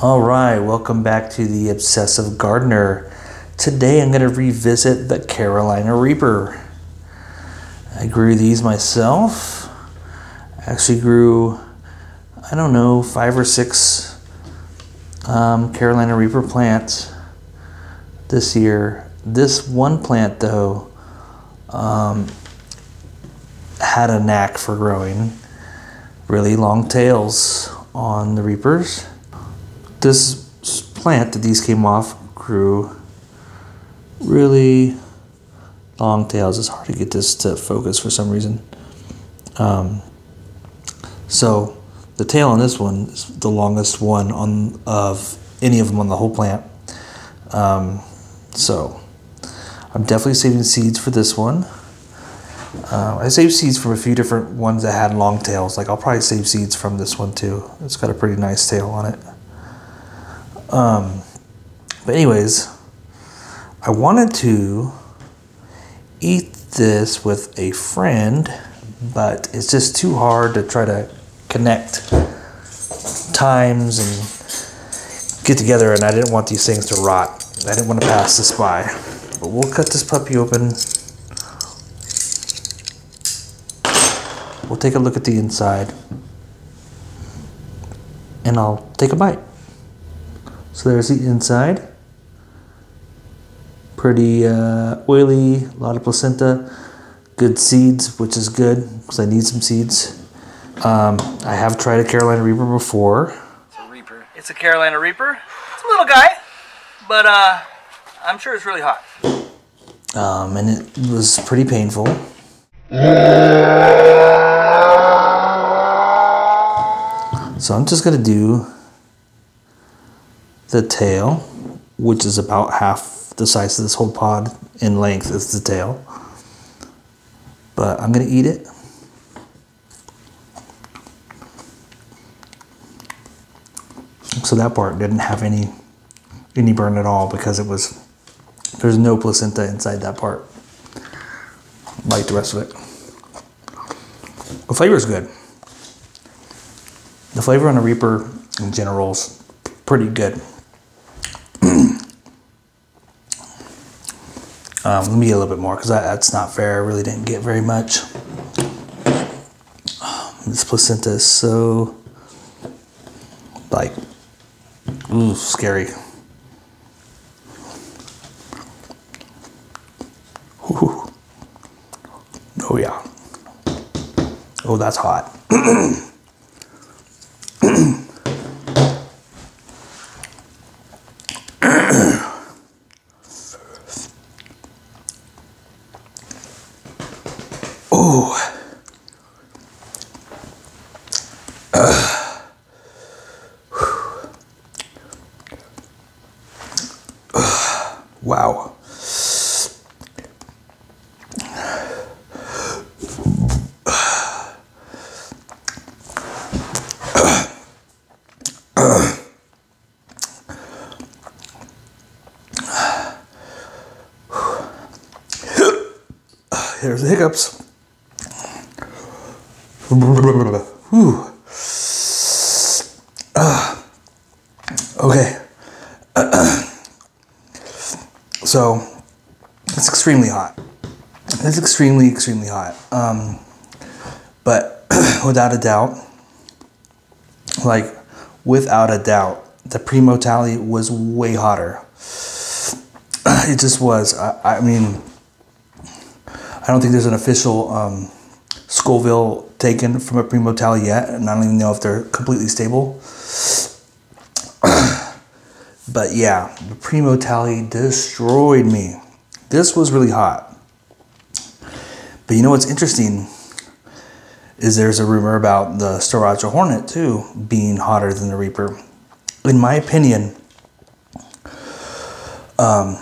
All right, welcome back to the Obsessive Gardener. Today I'm going to revisit the Carolina Reaper. I grew these myself. I actually grew, I don't know, 5 or 6 Carolina Reaper plants this year. This one plant though had a knack for growing really long tails on the Reapers. This plant that these came off grew really long tails. It's hard to get this to focus for some reason. So the tail on this one is the longest one of any of them on the whole plant. So I'm definitely saving seeds for this one. I saved seeds from a few different ones that had long tails. Like I'll probably save seeds from this one too. It's got a pretty nice tail on it. But anyways, I wanted to eat this with a friend, but it's just too hard to try to connect times and get together, and I didn't want these things to rot. I didn't want to pass this by. But we'll cut this puppy open. We'll take a look at the inside, and I'll take a bite. So there's the inside. Pretty oily, a lot of placenta, good seeds, which is good because I need some seeds. I have tried a Carolina Reaper before. It's a Carolina Reaper. It's a little guy, but I'm sure it's really hot. And it was pretty painful. So I'm just gonna do the tail, which is about half the size of this whole pod in length is the tail. But I'm gonna eat it. So that part didn't have any burn at all because there's no placenta inside that part, like the rest of it. The flavor is good. The flavor on a Reaper in general is pretty good. Let me eat a little bit more because that's not fair. I really didn't get very much. This placenta is so, like, ooh, scary. Ooh. Oh yeah. Oh, that's hot. Wow. Here's the hiccups. Okay. So it's extremely hot. It's extremely hot. But without a doubt, the Primo Tally was way hotter. It just was. I mean, I don't think there's an official Scoville taken from a Primo Tally yet, and I don't even know if they're completely stable. But yeah, the Primo Tally destroyed me. This was really hot. But you know what's interesting is there's a rumor about the Sriracha Hornet too being hotter than the Reaper. In my opinion, the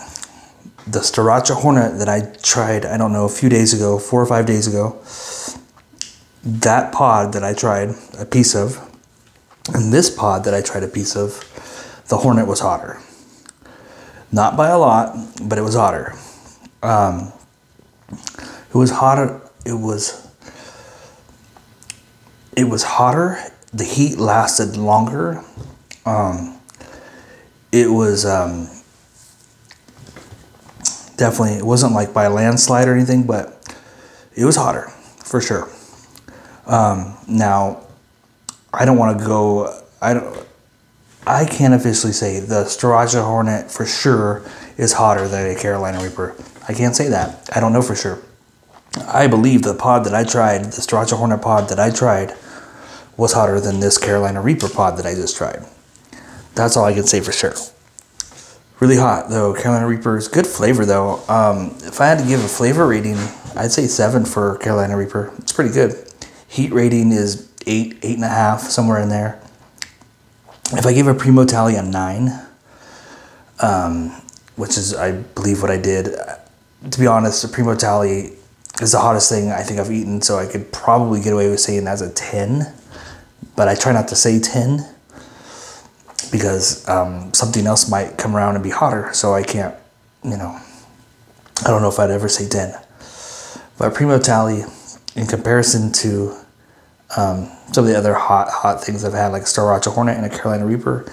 Sriracha Hornet that I tried, I don't know, a few days ago, 4 or 5 days ago, that pod that I tried a piece of, and this pod that I tried a piece of, the Hornet was hotter. Not by a lot, but it was hotter. It was hotter. It was hotter. The heat lasted longer. it was definitely, it wasn't like by a landslide or anything, but it was hotter for sure. Now, I don't want to go, I can't officially say the Sriracha Hornet for sure is hotter than a Carolina Reaper. I can't say that. I don't know for sure. I believe the pod that I tried, the Sriracha Hornet pod that I tried, was hotter than this Carolina Reaper pod that I just tried. That's all I can say for sure. Really hot though. Carolina Reaper is good flavor though. If I had to give a flavor rating, I'd say 7 for Carolina Reaper. It's pretty good. Heat rating is 8, 8.5, somewhere in there. If I give a Primo Tally a 9, which is, I believe, what I did. To be honest, the Primo Tally is the hottest thing I think I've eaten, so I could probably get away with saying that's a 10. But I try not to say 10 because something else might come around and be hotter, so I can't, you know, I don't know if I'd ever say 10. But Primo Tally, in comparison to some of the other hot things I've had, like Sriracha Hornet and a Carolina Reaper,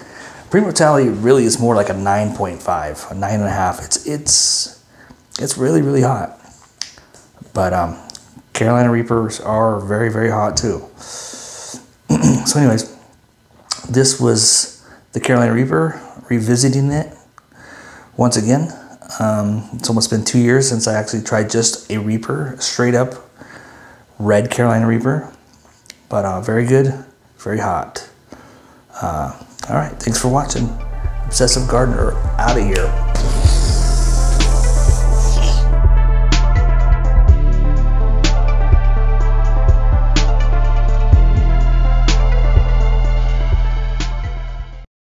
Primo Tally really is more like a 9.5, a 9.5. It's really, really hot. But Carolina Reapers are very, very hot too. So anyways, this was the Carolina Reaper, revisiting it once again. It's almost been 2 years since I actually tried just a Reaper, straight up red Carolina Reaper. But very good, very hot. All right, thanks for watching. Obsessive Gardener out of here.